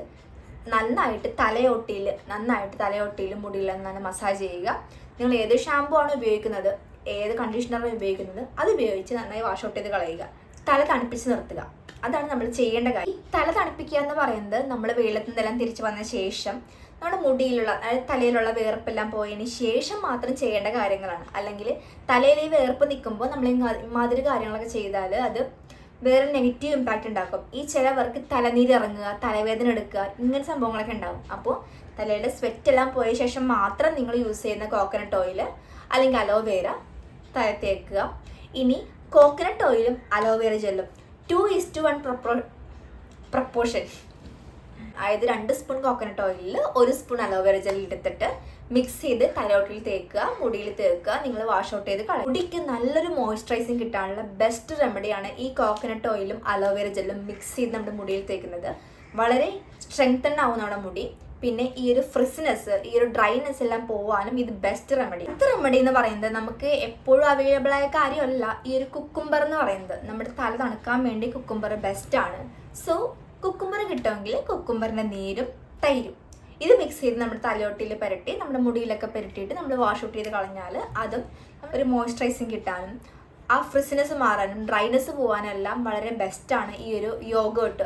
നന്നായിട്ട് തലയോട്ടിയിൽ മുടിയിൽ നന്നായി മസാജ് ചെയ്യുക. നിങ്ങൾ ഏത് ഷാമ്പു ആണ് ഉപയോഗിക്കുന്നത്, ഏത് കണ്ടീഷണറാണ് ഉപയോഗിക്കുന്നത്, അത് ഉപയോഗിച്ച് നന്നായി വാഷ് ഔട്ട് ചെയ്ത് കളയുക. തല തണുപ്പിച്ച് നിർത്തുക. അതാണ് നമ്മൾ ചെയ്യേണ്ട കാര്യം. തല തണുപ്പിക്കുക എന്ന് പറയുന്നത് നമ്മൾ വെയിലത്തു നിന്നെല്ലാം തിരിച്ചു വന്ന ശേഷം നമ്മുടെ മുടിയിലുള്ള അതായത് തലയിലുള്ള വേർപ്പെല്ലാം പോയതിന് ശേഷം മാത്രം ചെയ്യേണ്ട കാര്യങ്ങളാണ്. അല്ലെങ്കിൽ തലയിൽ ഈ വേർപ്പ് നിൽക്കുമ്പോൾ നമ്മൾ ഇമാതിരി കാര്യങ്ങളൊക്കെ ചെയ്താൽ അത് വേറെ നെഗറ്റീവ് ഇമ്പാക്റ്റ് ഉണ്ടാക്കും. ഈ ചിലവർക്ക് തലനീര് ഇറങ്ങുക, തലവേദന എടുക്കുക, ഇങ്ങനെ സംഭവങ്ങളൊക്കെ ഉണ്ടാകും. അപ്പോൾ തലയുടെ സ്വെറ്റ് എല്ലാം പോയ ശേഷം മാത്രം നിങ്ങൾ യൂസ് ചെയ്യുന്ന കോക്കനട്ട് ഓയിൽ അല്ലെങ്കിൽ അലോവേര തല തേക്കുക. ഇനി കോക്കനട്ട് ഓയിലും അലോവേര ജെല്ലും 2:1 പ്രപ്പോർഷൻ, അതായത് 2 സ്പൂൺ കോക്കനട്ട് ഓയിലിൽ 1 സ്പൂൺ അലോവേര ജെൽ എടുത്തിട്ട് മിക്സ് ചെയ്ത് തലയോട്ടിൽ തേക്കുക, മുടിയിൽ തേക്കുക. നിങ്ങൾ വാഷ് ഔട്ട് ചെയ്ത് കളയുക. മുടിക്ക് നല്ലൊരു മോയ്സ്ചറൈസിങ് കിട്ടാനുള്ള ബെസ്റ്റ് റെമഡിയാണ് ഈ കോക്കനട്ട് ഓയിലും അലോവേര ജെല്ലും മിക്സ് ചെയ്ത് നമ്മുടെ മുടിയിൽ തേക്കുന്നത്. വളരെ സ്ട്രെങ്തൻ ആവും നമ്മുടെ മുടി. പിന്നെ ഈ ഒരു ഫ്രിസ്നെസ്, ഈ ഒരു ഡ്രൈനെസ് എല്ലാം പോവാനും ഇത് ബെസ്റ്റ് റെമഡി. അടുത്ത റെമഡി എന്ന് പറയുന്നത് നമുക്ക് എപ്പോഴും അവൈലബിൾ ആയ കാര്യമല്ല. ഈ ഒരു കുക്കുംബർ എന്ന് പറയുന്നത് നമ്മുടെ തല തണുക്കാൻ വേണ്ടി കുക്കുംബർ ബെസ്റ്റ് ആണ്. സോ കുക്കുംബർ കിട്ടുമെങ്കിൽ കുക്കുംബറിൻ്റെ നീരും തൈരും ഇത് മിക്സ് ചെയ്ത് നമ്മുടെ തലയോട്ടിയിൽ പുരട്ടി നമ്മുടെ മുടിയിലൊക്കെ പുരട്ടിയിട്ട് നമ്മൾ വാഷ് ഔട്ട് ചെയ്ത് കളഞ്ഞാൽ അതും ഒരു മോയ്സ്ചറൈസിങ് കിട്ടാനും ആ ഫ്രിസ്നെസ് മാറാനും ഡ്രൈനെസ് പോകാനും എല്ലാം വളരെ ബെസ്റ്റാണ് ഈ ഒരു യോഗേർട്ട്,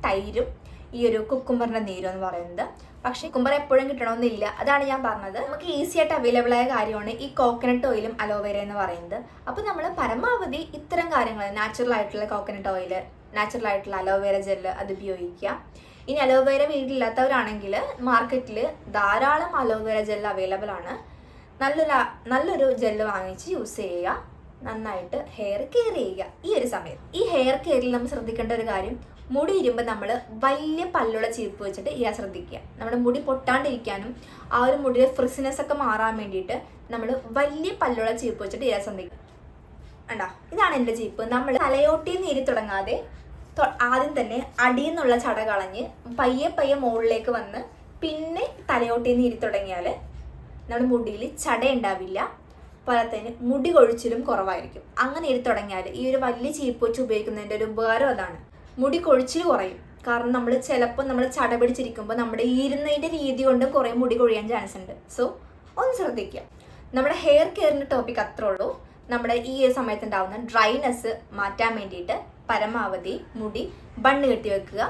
തൈരും ഈ ഒരു കുക്കുംബറിൻ്റെ നീരും എന്ന് പറയുന്നത്. പക്ഷേ കുക്കുംബർ എപ്പോഴും കിട്ടണമെന്നില്ല, അതാണ് ഞാൻ പറഞ്ഞത്. നമുക്ക് ഈസി ആയിട്ട് അവൈലബിൾ ആയ കാര്യമാണ് ഈ കോക്കനട്ട് ഓയിലും അലോവേര എന്ന് പറയുന്നത്. അപ്പോൾ നമ്മൾ പരമാവധി ഇത്തരം കാര്യങ്ങൾ, നാച്ചുറൽ ആയിട്ടുള്ള കോക്കനട്ട് ഓയിൽ, നാച്ചുറൽ ആയിട്ടുള്ള അലോവേര ജെല്ല് അത് ഉപയോഗിക്കുക. ഇനി അലോവേര വീട്ടിലില്ലാത്തവരാണെങ്കിൽ മാർക്കറ്റിൽ ധാരാളം അലോവേര ജെല്ല് അവൈലബിൾ ആണ്. നല്ലൊരു ജെല്ല് വാങ്ങിച്ച് യൂസ് ചെയ്യുക. നന്നായിട്ട് ഹെയർ കെയർ ചെയ്യുക. ഈ ഒരു സമയത്ത് ഈ ഹെയർ കെയറിൽ നമ്മൾ ശ്രദ്ധിക്കേണ്ട ഒരു കാര്യം, മുടി ഇരുമ്പോൾ നമ്മൾ വലിയ പല്ലുള്ള ചീപ്പ് വെച്ചിട്ട് ചെയ്യാൻ ശ്രദ്ധിക്കുക. നമ്മുടെ മുടി പൊട്ടാണ്ടിരിക്കാനും ആ ഒരു മുടിയുടെ ഫ്രിസ്നെസ് ഒക്കെ മാറാൻ വേണ്ടിയിട്ട് നമ്മൾ വലിയ പല്ലുള്ള ചീപ്പ് വെച്ചിട്ട് ചെയ്യാൻ ശ്രദ്ധിക്കുക. കണ്ടോ, ഇതാണ് എൻ്റെ ചീപ്പ്. നമ്മൾ തലയോട്ടിയിൽ നിന്ന് ഇരി തുടങ്ങാതെ ആദ്യം തന്നെ അടിയിൽ നിന്നുള്ള ചട കളഞ്ഞ് പയ്യെ മുകളിലേക്ക് വന്ന് പിന്നെ തലയോട്ടിയിൽ നിന്ന് ഇരി തുടങ്ങിയാൽ നമ്മുടെ മുടിയിൽ ചട ഉണ്ടാവില്ല. പോലെ തന്നെ മുടി കൊഴിച്ചിലും കുറവായിരിക്കും. അങ്ങനെ ഇരി തുടങ്ങിയാൽ ഈ ഒരു വലിയ ചീപ്പ് വെച്ച് ഉപയോഗിക്കുന്നതിൻ്റെ ഒരു ഉപകാരം അതാണ്. മുടി കൊഴിച്ചിൽ കുറയും. കാരണം നമ്മൾ ചിലപ്പോൾ നമ്മൾ ചട പിടിച്ചിരിക്കുമ്പോൾ നമ്മുടെ ഇരുന്നതിൻ്റെ രീതി കൊണ്ടും കുറേ മുടി കൊഴിയാൻ ചാൻസ് ഉണ്ട്. സോ ഒന്ന് ശ്രദ്ധിക്കുക. നമ്മുടെ ഹെയർ കെയറിൻ്റെ ടോപ്പിക് അത്രേ ഉള്ളൂ. നമ്മുടെ ഈ ഒരു സമയത്ത് ഉണ്ടാകുന്ന ഡ്രൈനെസ് മാറ്റാൻ വേണ്ടിയിട്ട് പരമാവധി മുടി ബണ്ണ് കെട്ടി വെക്കുക.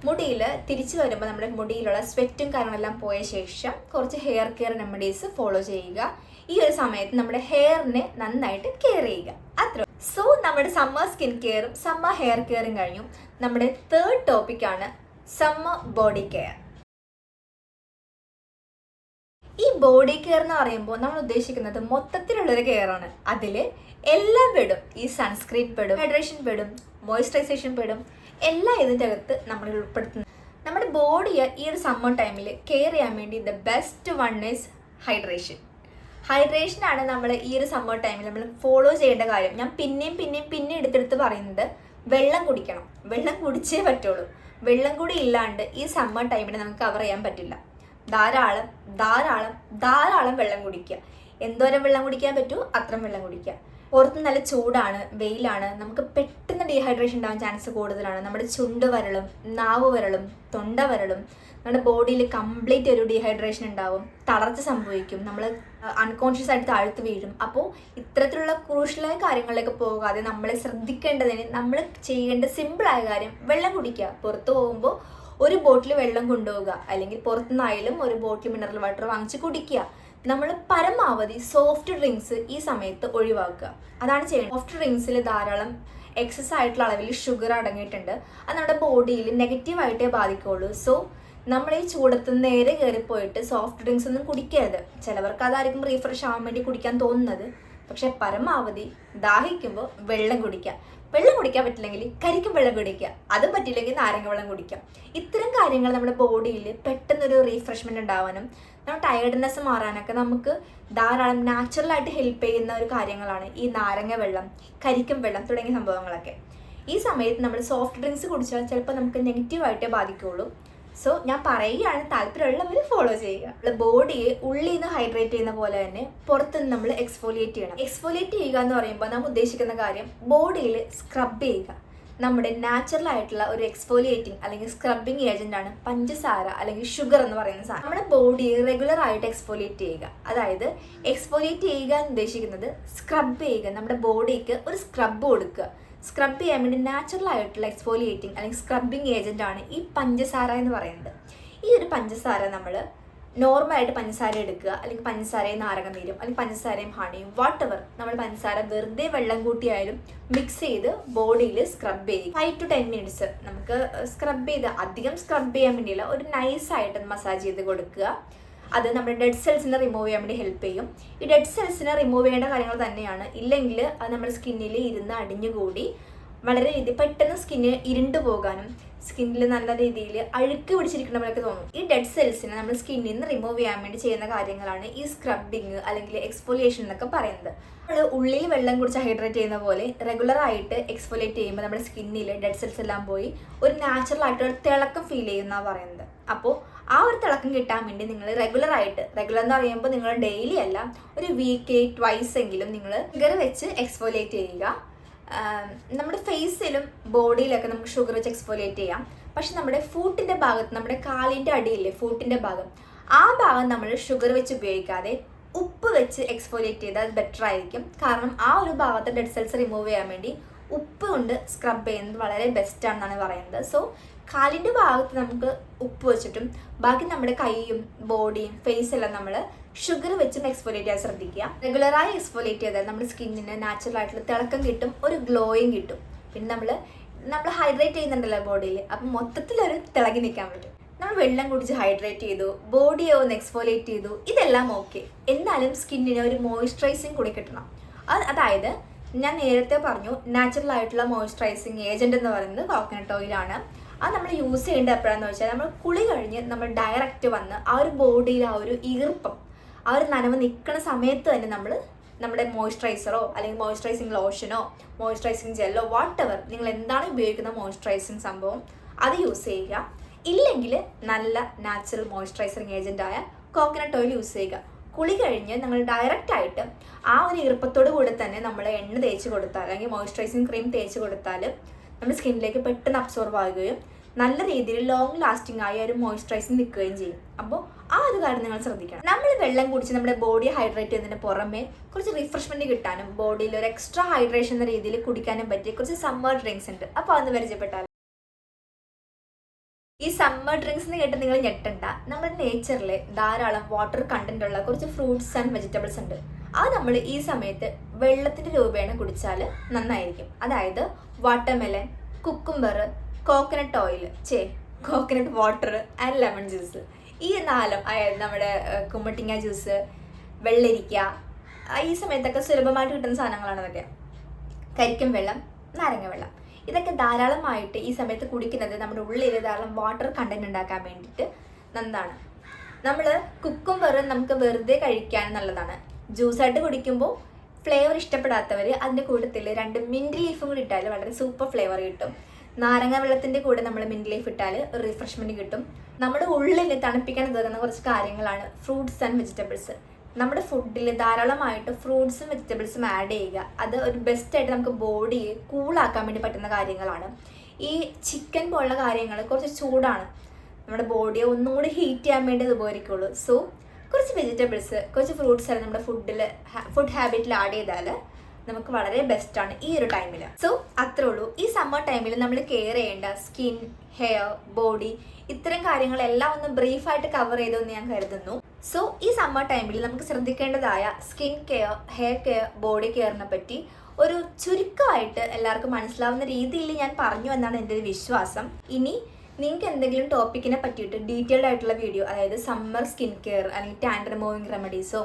മുടിയിൽ തിരിച്ചു വരുമ്പോൾ നമ്മുടെ മുടിയിലുള്ള സ്വെറ്റും കാര്യങ്ങളെല്ലാം പോയ ശേഷം കുറച്ച് ഹെയർ കെയർ റെമഡീസ് ഫോളോ ചെയ്യുക. ഈ ഒരു സമയത്ത് നമ്മുടെ ഹെയറിനെ നന്നായിട്ട് കെയർ ചെയ്യുക. അത്ര. സോ നമ്മുടെ സമ്മർ സ്കിൻ കെയറും സമ്മർ ഹെയർ കെയറും കഴിഞ്ഞു. നമ്മുടെ തേർഡ് ടോപ്പിക്കാണ് സമ്മർ ബോഡി കെയർ. ഈ ബോഡി കെയർ എന്ന് പറയുമ്പോൾ നമ്മൾ ഉദ്ദേശിക്കുന്നത് മൊത്തത്തിലുള്ളൊരു കെയർ ആണ്. അതിൽ എല്ലാം പെടും. ഈ സൺസ്ക്രീൻ പെടും, ഹൈഡ്രേഷൻ പെടും, മോയ്സ്ചറൈസേഷൻ പെടും, എല്ലാം ഇതിൻ്റെ അകത്ത് നമ്മൾ ഉൾപ്പെടുത്തുന്നു. നമ്മുടെ ബോഡിയെ ഈ ഒരു സമ്മർ ടൈമിൽ കെയർ ചെയ്യാൻ വേണ്ടി the best one is hydration. ഹൈഡ്രേഷനാണ് നമ്മൾ ഈ ഒരു സമ്മർ ടൈമിൽ നമ്മൾ ഫോളോ ചെയ്യേണ്ട കാര്യം. ഞാൻ പിന്നെയും എടുത്തെടുത്ത് പറയുന്നത് വെള്ളം കുടിക്കണം. വെള്ളം കുടിച്ചേ പറ്റുള്ളൂ. വെള്ളം കൂടി ഇല്ലാണ്ട് ഈ സമ്മർ ടൈമിൽ നമുക്ക് കവർ ചെയ്യാൻ പറ്റില്ല. ധാരാളം വെള്ളം കുടിക്കുക. എന്തോരം വെള്ളം കുടിക്കാൻ പറ്റുമോ അത്രയും വെള്ളം കുടിക്കുക. പുറത്ത് നല്ല ചൂടാണ്, വെയിലാണ്, നമുക്ക് പെട്ടെന്ന് ഡീഹൈഡ്രേഷൻ ഉണ്ടാവാൻ ചാൻസ് കൂടുതലാണ്. നമ്മുടെ ചുണ്ട് വരളും, നാവ് വരളും, തൊണ്ട വരളും, നമ്മുടെ ബോഡിയിൽ കംപ്ലീറ്റ് ഒരു ഡീഹൈഡ്രേഷൻ ഉണ്ടാവും, തളർച്ച സംഭവിക്കും, നമ്മൾ അൺകോൺഷ്യസ് ആയിട്ട് താഴ്ത്ത് വീഴും. അപ്പോൾ ഇത്തരത്തിലുള്ള ക്രൂഷ്യലായ കാര്യങ്ങളിലേക്ക് പോകാതെ നമ്മളെ ശ്രദ്ധിക്കേണ്ടതിന് നമ്മൾ ചെയ്യേണ്ട സിമ്പിളായ കാര്യം വെള്ളം കുടിക്കുക. പുറത്ത് പോകുമ്പോൾ ഒരു ബോട്ടിൽ വെള്ളം കൊണ്ടുപോവുക, അല്ലെങ്കിൽ പുറത്തുനിന്നായാലും ഒരു ബോട്ടിൽ മിനറൽ വാട്ടർ വാങ്ങിച്ച് കുടിക്കുക. നമ്മൾ പരമാവധി സോഫ്റ്റ് ഡ്രിങ്ക്സ് ഈ സമയത്ത് ഒഴിവാക്കുക. അതാണ് ചെയ്യുന്നത്. സോഫ്റ്റ് ഡ്രിങ്ക്സിൽ ധാരാളം എക്സസ് ആയിട്ടുള്ള അളവിൽ ഷുഗർ അടങ്ങിയിട്ടുണ്ട്. അത് നമ്മുടെ ബോഡിയിൽ നെഗറ്റീവായിട്ടേ ബാധിക്കുകയുള്ളൂ. സോ നമ്മൾ ഈ ചൂടത്ത് നേരെ കയറിപ്പോയിട്ട് സോഫ്റ്റ് ഡ്രിങ്ക്സ് ഒന്നും കുടിക്കരുത്. ചിലവർക്ക് അതായിരിക്കും റീഫ്രഷ് ആവാൻ വേണ്ടി കുടിക്കാൻ തോന്നുന്നത്. പക്ഷെ പരമാവധി ദാഹിക്കുമ്പോൾ വെള്ളം കുടിക്കുക. വെള്ളം കുടിക്കാൻ പറ്റില്ലെങ്കിൽ കരിക്കും വെള്ളം കുടിക്കുക. അത് പറ്റില്ലെങ്കിൽ നാരങ്ങ വെള്ളം കുടിക്കുക. ഇത്തരം കാര്യങ്ങൾ നമ്മുടെ ബോഡിയിൽ പെട്ടെന്നൊരു റീഫ്രഷ്മെൻറ്റ് ഉണ്ടാവാനും നമ്മുടെ ടയർഡ്നെസ് മാറാനൊക്കെ നമുക്ക് ധാരാളം നാച്ചുറലായിട്ട് ഹെൽപ്പ് ചെയ്യുന്ന ഒരു കാര്യങ്ങളാണ് ഈ നാരങ്ങ വെള്ളം, കരിക്കും വെള്ളം തുടങ്ങിയ സംഭവങ്ങളൊക്കെ. ഈ സമയത്ത് നമ്മൾ സോഫ്റ്റ് ഡ്രിങ്ക്സ് കുടിച്ചാൽ ചിലപ്പോൾ നമുക്ക് നെഗറ്റീവായിട്ടേ ബാധിക്കുകയുള്ളൂ. സോ ഞാൻ പറയുകയാണ്, താല്പര്യമുള്ളവർ ഫോളോ ചെയ്യുക. ബോഡിയെ ഉള്ളിൽ നിന്ന് ഹൈഡ്രേറ്റ് ചെയ്യുന്ന പോലെ തന്നെ പുറത്തുനിന്ന് നമ്മൾ എക്സ്ഫോലിയേറ്റ് ചെയ്യണം. എക്സ്ഫോലിയേറ്റ് ചെയ്യുക എന്ന് പറയുമ്പോൾ നമ്മൾ ഉദ്ദേശിക്കുന്ന കാര്യം ബോഡിയിൽ സ്ക്രബ് ചെയ്യുക. നമ്മുടെ നാച്ചുറൽ ആയിട്ടുള്ള ഒരു എക്സ്ഫോലിയേറ്റിംഗ് അല്ലെങ്കിൽ സ്ക്രബിങ് ഏജന്റ് ആണ് പഞ്ചസാര അല്ലെങ്കിൽ ഷുഗർ എന്ന് പറയുന്ന സാധനം. നമ്മുടെ ബോഡിയെ റെഗുലർ ആയിട്ട് എക്സ്ഫോലിയേറ്റ് ചെയ്യുക. അതായത് എക്സ്ഫോലിയേറ്റ് ചെയ്യുക എന്ന് ഉദ്ദേശിക്കുന്നത് സ്ക്രബ് ചെയ്യുക. നമ്മുടെ ബോഡിക്ക് ഒരു സ്ക്രബ് കൊടുക്കുക. സ്ക്രബ് ചെയ്യാൻ വേണ്ടി നാച്ചുറൽ ആയിട്ടുള്ള എക്സ്ഫോലിയേറ്റിംഗ് അല്ലെങ്കിൽ സ്ക്രബിങ് ഏജന്റ് ആണ് ഈ പഞ്ചസാര എന്ന് പറയുന്നത്. ഈ ഒരു പഞ്ചസാര നമ്മൾ നോർമലായിട്ട് പഞ്ചസാര എടുക്കുക, അല്ലെങ്കിൽ പഞ്ചസാരയും നാരങ്ങനീരും അല്ലെങ്കിൽ പഞ്ചസാരയും ഹണിയും വാട്ടെവർ, നമ്മൾ പഞ്ചസാര വെറുതെ വെള്ളം കൂട്ടിയായാലും മിക്സ് ചെയ്ത് ബോഡിയിൽ സ്ക്രബ് ചെയ്യും. 5 to 10 minutes നമുക്ക് സ്ക്രബ് ചെയ്ത്, അധികം സ്ക്രബ് ചെയ്യാൻ വേണ്ടിയില്ല, ഒരു നൈസായിട്ട് മസാജ് ചെയ്ത് കൊടുക്കുക. അത് നമ്മുടെ ഡെഡ് സെൽസിനെ റിമൂവ് ചെയ്യാൻ വേണ്ടി ഹെൽപ്പ് ചെയ്യും. ഈ ഡെഡ് സെൽസിനെ റിമൂവ് ചെയ്യേണ്ട കാര്യങ്ങൾ തന്നെയാണ്. ഇല്ലെങ്കിൽ അത് നമ്മുടെ സ്കിന്നിൽ ഇരുന്ന് അടിഞ്ഞുകൂടി വളരെ പെട്ടെന്ന് സ്കിന്ന് ഇരുണ്ടു പോകാനും സ്കിന്നിൽ നല്ല രീതിയിൽ അഴുക്ക് പിടിച്ചിരിക്കുന്ന പോലെയൊക്കെ തോന്നും. ഈ ഡെഡ് സെൽസിനെ നമ്മൾ സ്കിന്നിൽ നിന്ന് റിമൂവ് ചെയ്യാൻ വേണ്ടി ചെയ്യുന്ന കാര്യങ്ങളാണ് ഈ സ്ക്രബിങ് അല്ലെങ്കിൽ എക്സ്ഫോലിയേഷൻ എന്നൊക്കെ പറയുന്നത്. നമ്മൾ ഉള്ളിൽ വെള്ളം കുടിച്ച് ഹൈഡ്രേറ്റ് ചെയ്യുന്ന പോലെ റെഗുലർ ആയിട്ട് എക്സ്ഫോലിയേറ്റ് ചെയ്യുമ്പോൾ നമ്മുടെ സ്കിന്നിൽ ഡെഡ് സെൽസ് എല്ലാം പോയി ഒരു നാച്ചുറൽ ആയിട്ട് ഒരു തിളക്കം ഫീൽ ചെയ്യുന്നതാണ് പറയുന്നത്. അപ്പോൾ ആ ഒരു തിളക്കം കിട്ടാൻ വേണ്ടി നിങ്ങൾ റെഗുലർ എന്ന് പറയുമ്പോൾ നിങ്ങൾ ഡെയിലി അല്ല, ഒരു വീക്കിലി ട്വൈസ് എങ്കിലും നിങ്ങൾ ഷുഗർ വെച്ച് എക്സ്ഫോലിയേറ്റ് ചെയ്യുക. നമ്മുടെ ഫേസിലും ബോഡിയിലൊക്കെ നമുക്ക് ഷുഗർ വെച്ച് എക്സ്ഫോലിയേറ്റ് ചെയ്യാം. പക്ഷെ നമ്മുടെ ഫൂട്ടിൻ്റെ ഭാഗത്ത്, നമ്മുടെ കാലിൻ്റെ അടിയില്ലേ ഫൂട്ടിൻ്റെ ഭാഗം, ആ ഭാഗം നമ്മൾ ഷുഗർ വെച്ച് ഉപയോഗിക്കാതെ ഉപ്പ് വെച്ച് എക്സ്ഫോലിയേറ്റ് ചെയ്താൽ അത് ബെറ്റർ ആയിരിക്കും. കാരണം ആ ഒരു ഭാഗത്ത് ഡെഡ് സെൽസ് റിമൂവ് ചെയ്യാൻ വേണ്ടി ഉപ്പ് കൊണ്ട് സ്ക്രബ് ചെയ്യുന്നത് വളരെ ബെസ്റ്റാണെന്നാണ് പറയുന്നത്. സോ കാലിൻ്റെ ഭാഗത്ത് നമുക്ക് ഉപ്പ് വെച്ചിട്ടും ബാക്കി നമ്മുടെ കൈയും ബോഡിയും ഫേസെല്ലാം നമ്മൾ ഷുഗർ വെച്ചും എക്സ്ഫോലിയേറ്റ് ചെയ്യാൻ ശ്രദ്ധിക്കുക. റെഗുലറായി എക്സ്ഫോലിയേറ്റ് ചെയ്താൽ നമ്മുടെ സ്കിന്നിന് നാച്ചുറൽ ആയിട്ടുള്ള തിളക്കം കിട്ടും, ഒരു ഗ്ലോയും കിട്ടും. പിന്നെ നമ്മൾ ഹൈഡ്രേറ്റ് ചെയ്യുന്നുണ്ടല്ലോ ബോഡിയിൽ, അപ്പം മൊത്തത്തിലൊരു തിളങ്ങി നിൽക്കാൻ പറ്റും. നമ്മൾ വെള്ളം കുടിച്ച് ഹൈഡ്രേറ്റ് ചെയ്തു, ബോഡിയെ ഒന്ന് എക്സ്ഫോലിയേറ്റ് ചെയ്തു, ഇതെല്ലാം ഓക്കെ. എന്നാലും സ്കിന്നിന് ഒരു മോയ്സ്ചറൈസിങ് കൂടി കിട്ടണം. അതായത് ഞാൻ നേരത്തെ പറഞ്ഞു, നാച്ചുറൽ ആയിട്ടുള്ള മോയ്സ്ചറൈസിങ് ഏജന്റ് എന്ന് പറയുന്നത് കോക്കനട്ട് ഓയിലാണ്. അത് നമ്മൾ യൂസ് ചെയ്യേണ്ടത് എപ്പോഴാണെന്ന് വെച്ചാൽ നമ്മൾ കുളി കഴിഞ്ഞ് നമ്മൾ ഡയറക്റ്റ് വന്ന് ആ ഒരു ബോഡിയിൽ ആ ഒരു ഈർപ്പം, ആ ഒരു നനവ് നിൽക്കുന്ന സമയത്ത് തന്നെ നമ്മൾ നമ്മുടെ മോയ്സ്ചറൈസറോ അല്ലെങ്കിൽ മോയ്സ്ചറൈസിങ് ലോഷനോ മോയ്സ്ചറൈസിങ് ജെല്ലോ വാട്ടെവർ നിങ്ങൾ എന്താണ് ഉപയോഗിക്കുന്ന മോയ്സ്ചറൈസിങ് സംഭവം അത് യൂസ് ചെയ്യുക. ഇല്ലെങ്കിൽ നല്ല നാച്ചുറൽ മോയ്സ്ചറൈസിങ് ഏജന്റായ കോക്കനട്ട് ഓയിൽ യൂസ് ചെയ്യുക. കുളി കഴിഞ്ഞ് നമ്മൾ ഡയറക്റ്റ് ആയിട്ട് ആ ഒരു ഈർപ്പത്തോട് കൂടെ തന്നെ നമ്മൾ എണ്ണ തേച്ച് കൊടുത്താൽ അല്ലെങ്കിൽ മോയ്സ്ചറൈസിങ് ക്രീം തേച്ച് കൊടുത്താൽ നമ്മുടെ സ്കിന്നിലേക്ക് പെട്ടെന്ന് അബ്സോർവ് ആകുകയും നല്ല രീതിയിൽ ലോങ് ലാസ്റ്റിംഗ് ആയ ഒരു മോയ്സ്ചറൈസിങ് നിൽക്കുകയും ചെയ്യും. അപ്പോൾ ആ ഒരു കാര്യം നിങ്ങൾ ശ്രദ്ധിക്കണം. നമ്മൾ വെള്ളം കുടിച്ച് നമ്മുടെ ബോഡി ഹൈഡ്രേറ്റ് ചെയ്യുന്നതിന് പുറമെ കുറച്ച് റിഫ്രഷ്മെന്റ് കിട്ടാനും ബോഡിയിൽ ഒരു എക്സ്ട്രാ ഹൈഡ്രേഷൻ എന്ന രീതിയിൽ കുടിക്കാനും പറ്റിയ കുറച്ച് സമ്മർ ഡ്രിങ്ക്സ് ഉണ്ട്. അപ്പോൾ അതൊന്ന് പരിചയപ്പെട്ടാൽ. ഈ സമ്മർ ഡ്രിങ്ക്സ് എന്ന് കേട്ട് നിങ്ങൾ ഞെട്ടണ്ട. നമ്മുടെ നേച്ചറിൽ ധാരാളം വാട്ടർ കണ്ടന്റ് ഉള്ള കുറച്ച് ഫ്രൂട്ട്സ് ആൻഡ് വെജിറ്റബിൾസ് ഉണ്ട്. അത് നമ്മൾ ഈ സമയത്ത് വെള്ളത്തിൻ്റെ രൂപേണ കുടിച്ചാൽ നന്നായിരിക്കും. അതായത് watermelon, cucumber, coconut oil, coconut water and lemon juice. ഈ നാലും, അതായത് നമ്മുടെ കുമ്മട്ടിങ്ങ ജ്യൂസ്, വെള്ളരിക്ക, ഈ സമയത്തൊക്കെ സുലഭമായിട്ട് കിട്ടുന്ന സാധനങ്ങളാണ് അതൊക്കെ. കരിക്കും വെള്ളം, നാരങ്ങ വെള്ളം, ഇതൊക്കെ ധാരാളമായിട്ട് ഈ സമയത്ത് കുടിക്കുന്നത് നമ്മുടെ ഉള്ളിൽ ധാരാളം വാട്ടർ കണ്ടന്റ് ഉണ്ടാക്കാൻ വേണ്ടിയിട്ട് നല്ലതാണ്. നമ്മൾ കുക്കുംബർ നമുക്ക് വെറുതെ കഴിക്കാൻ നല്ലതാണ്. ജ്യൂസായിട്ട് കുടിക്കുമ്പോൾ ഫ്ലേവർ ഇഷ്ടപ്പെടാത്തവർ അതിൻ്റെ കൂട്ടത്തിൽ 2 മിൻറ്റ് ലീഫും കൂടി ഇട്ടാൽ വളരെ സൂപ്പർ ഫ്ലേവർ കിട്ടും. നാരങ്ങ വെള്ളത്തിൻ്റെ കൂടെ നമ്മൾ മിൻറ്റ് ലീഫ് ഇട്ടാൽ റിഫ്രഷ്മെൻറ്റ് കിട്ടും. നമ്മുടെ ഉള്ളിൽ തണുപ്പിക്കാൻ ഉതകുന്ന കുറച്ച് കാര്യങ്ങളാണ് ഫ്രൂട്ട്സ് ആൻഡ് വെജിറ്റബിൾസ്. നമ്മുടെ ഫുഡിൽ ധാരാളമായിട്ട് ഫ്രൂട്ട്സും വെജിറ്റബിൾസും ആഡ് ചെയ്യുക. അത് ഒരു ബെസ്റ്റായിട്ട് നമുക്ക് ബോഡിയെ കൂളാക്കാൻ വേണ്ടി പറ്റുന്ന കാര്യങ്ങളാണ്. ഈ ചിക്കൻ പോലുള്ള കാര്യങ്ങൾ കുറച്ച് ചൂടാണ്, നമ്മുടെ ബോഡിയെ ഒന്നും കൂടി ഹീറ്റ് ചെയ്യാൻ വേണ്ടി അത് ഉപകരിക്കുള്ളൂ. സോ കുറച്ച് വെജിറ്റബിൾസ്, കുറച്ച് ഫ്രൂട്ട്സ് എല്ലാം നമ്മുടെ ഫുഡ് ഹാബിറ്റിൽ ആഡ് ചെയ്താൽ നമുക്ക് വളരെ ബെസ്റ്റാണ് ഈ ഒരു ടൈമിൽ. സോ അത്രേ ഉള്ളൂ. ഈ സമ്മർ ടൈമിൽ നമ്മൾ കെയർ ചെയ്യേണ്ട സ്കിൻ, ഹെയർ, ബോഡി, ഇത്തരം കാര്യങ്ങളെല്ലാം ഒന്ന് ബ്രീഫായിട്ട് കവർ ചെയ്തെന്ന് ഞാൻ കരുതുന്നു. സോ ഈ സമ്മർ ടൈമിൽ നമുക്ക് ശ്രദ്ധിക്കേണ്ടതായ skin care, hair care, body കെയറിനെ പറ്റി ഒരു ചുരുക്കമായിട്ട് എല്ലാവർക്കും മനസ്സിലാവുന്ന രീതിയിൽ ഞാൻ പറഞ്ഞു എന്നാണ് എൻ്റെ ഒരു വിശ്വാസം. ഇനി നിങ്ങൾക്ക് എന്തെങ്കിലും ടോപ്പിക്കിനെ പറ്റിയിട്ട് ഡീറ്റെയിൽഡ് ആയിട്ടുള്ള വീഡിയോ, അതായത് സമ്മർ സ്കിൻ കെയർ അല്ലെങ്കിൽ ടാൻ റിമൂവിങ് റെമഡീസോ,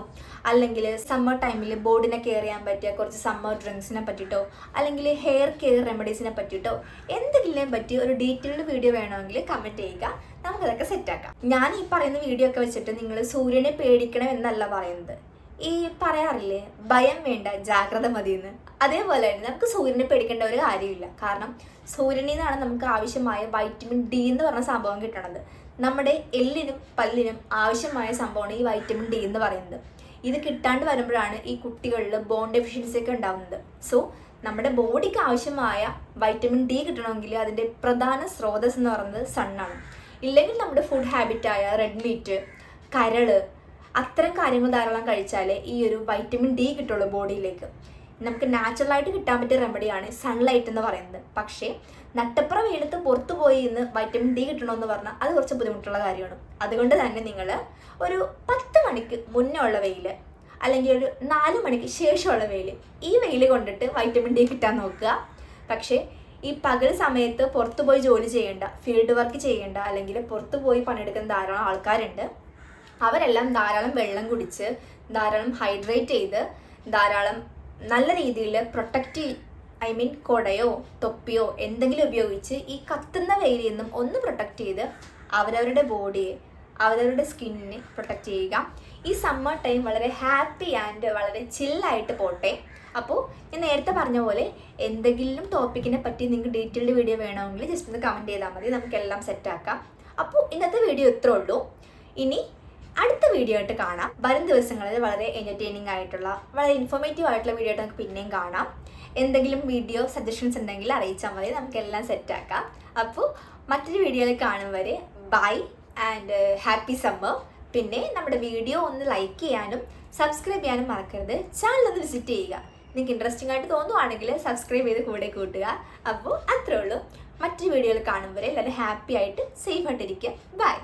അല്ലെങ്കിൽ സമ്മർ ടൈമിൽ ബോഡിനെ കെയർ ചെയ്യാൻ പറ്റിയ കുറച്ച് സമ്മർ ഡ്രിങ്ക്സിനെ പറ്റിയിട്ടോ, അല്ലെങ്കിൽ ഹെയർ കെയർ റെമഡീസിനെ പറ്റിയിട്ടോ എന്തെങ്കിലും പറ്റി ഒരു ഡീറ്റെയിൽഡ് വീഡിയോ വേണമെങ്കിൽ കമൻറ്റ് ചെയ്യുക, നമുക്കതൊക്കെ സെറ്റാക്കാം. ഞാൻ ഈ പറയുന്ന വീഡിയോ ഒക്കെ വെച്ചിട്ട് നിങ്ങൾ സൂര്യനെ പേടിക്കണം എന്നല്ല പറയുന്നത്. ഈ പറയാറില്ലേ ഭയം വേണ്ട ജാഗ്രത മതിയെന്ന്, അതേപോലെ തന്നെ നമുക്ക് സൂര്യനെ പേടിക്കേണ്ട ഒരു കാര്യമില്ല. കാരണം സൂര്യനിൽ നിന്നാണ് നമുക്ക് ആവശ്യമായ വൈറ്റമിൻ ഡി എന്ന് പറഞ്ഞ സംഭവം കിട്ടണത്. നമ്മുടെ എല്ലിനും പല്ലിനും ആവശ്യമായ സംഭവമാണ് ഈ വൈറ്റമിൻ ഡി എന്ന് പറയുന്നത്. ഇത് കിട്ടാണ്ട് വരുമ്പോഴാണ് ഈ കുട്ടികളിൽ ബോൺ ഡെഫിഷ്യൻസി ഒക്കെ ഉണ്ടാകുന്നത്. സോ നമ്മുടെ ബോഡിക്ക് ആവശ്യമായ വൈറ്റമിൻ ഡി കിട്ടണമെങ്കിൽ അതിൻ്റെ പ്രധാന സ്രോതസ് എന്ന് പറയുന്നത് സണ്ണാണ്. ഇല്ലെങ്കിൽ നമ്മുടെ ഫുഡ് ഹാബിറ്റായ റെഡ് മീറ്റ്, കരള്, അത്തരം കാര്യങ്ങൾ ധാരാളം കഴിച്ചാലേ ഈ ഒരു വൈറ്റമിൻ ഡി കിട്ടുള്ളൂ ബോഡിയിലേക്ക്. നമുക്ക് നാച്ചുറലായിട്ട് കിട്ടാൻ പറ്റിയ റെമഡിയാണ് സൺലൈറ്റ് എന്ന് പറയുന്നത്. പക്ഷേ നട്ടപ്പുറ വെയിലത്ത് പുറത്തു പോയി ഇന്ന് വൈറ്റമിൻ ഡി കിട്ടണമെന്ന് പറഞ്ഞാൽ അത് കുറച്ച് ബുദ്ധിമുട്ടുള്ള കാര്യമാണ്. അതുകൊണ്ട് തന്നെ നിങ്ങൾ ഒരു 10 മണിക്ക് മുന്നേ ഉള്ള വെയിൽ, അല്ലെങ്കിൽ ഒരു 4 മണിക്ക് ശേഷമുള്ള വെയിൽ, ഈ വെയിൽ കൊണ്ടിട്ട് വൈറ്റമിൻ ഡി കിട്ടാൻ നോക്കുക. പക്ഷേ ഈ പകൽ സമയത്ത് പുറത്തു പോയി ജോലി ചെയ്യേണ്ട, ഫീൽഡ് വർക്ക് ചെയ്യേണ്ട, അല്ലെങ്കിൽ പുറത്തു പോയി പണിയെടുക്കുന്ന ധാരാളം ആൾക്കാരുണ്ട്. അവരെല്ലാം ധാരാളം വെള്ളം കുടിച്ച്, ധാരാളം ഹൈഡ്രേറ്റ് ചെയ്ത്, ധാരാളം നല്ല രീതിയിൽ കൊടയോ തൊപ്പിയോ എന്തെങ്കിലും ഉപയോഗിച്ച് ഈ കത്തുന്ന വെയിലിൽ നിന്നും ഒന്ന് പ്രൊട്ടക്റ്റ് ചെയ്ത് അവരവരുടെ ബോഡിയെ, അവരവരുടെ സ്കിന്നിനെ പ്രൊട്ടക്റ്റ് ചെയ്യുക. ഈ സമ്മർ ടൈം വളരെ ഹാപ്പി ആൻഡ് വളരെ ചില്ലായിട്ട് പോട്ടെ. അപ്പോൾ ഞാൻ നേരത്തെ പറഞ്ഞ പോലെ എന്തെങ്കിലും ടോപ്പിക്കിനെ പറ്റി നിങ്ങൾക്ക് ഡീറ്റെയിൽഡ് വീഡിയോ വേണമെങ്കിൽ ജസ്റ്റ് ഒന്ന് കമൻറ്റ് ചെയ്താൽ മതി, നമുക്കെല്ലാം സെറ്റാക്കാം. അപ്പോൾ ഇന്നത്തെ വീഡിയോ ഇത്രേ ഉള്ളൂ. ഇനി അടുത്ത വീഡിയോ ആയിട്ട് കാണാം. വരും ദിവസങ്ങളിൽ വളരെ എൻ്റർടൈനിങ് ആയിട്ടുള്ള വളരെ ഇൻഫോർമേറ്റീവ് ആയിട്ടുള്ള വീഡിയോ ആയിട്ട് നമുക്ക് പിന്നെയും കാണാം. എന്തെങ്കിലും വീഡിയോ സജഷൻസ് ഉണ്ടെങ്കിൽ അറിയിച്ചാൽ മതി, നമുക്കെല്ലാം സെറ്റാക്കാം. അപ്പോൾ മറ്റൊരു വീഡിയോയിൽ കാണും വരെ ബൈ ആൻഡ് ഹാപ്പി സമ്മർ. പിന്നെ നമ്മുടെ വീഡിയോ ഒന്ന് ലൈക്ക് ചെയ്യാനും സബ്സ്ക്രൈബ് ചെയ്യാനും മറക്കരുത്. ചാനൽ ഒന്ന് വിസിറ്റ് ചെയ്യുക. നിങ്ങൾക്ക് ഇൻട്രസ്റ്റിംഗ് ആയിട്ട് തോന്നുവാണെങ്കിൽ സബ്സ്ക്രൈബ് ചെയ്ത് കൂടെ കൂട്ടുക. അപ്പോൾ അത്രേ ഉള്ളൂ. മറ്റൊരു വീഡിയോയിൽ കാണും വരെ എല്ലാവരും ഹാപ്പി ആയിട്ട് സേഫ് ആയിട്ടിരിക്കുക. ബൈ.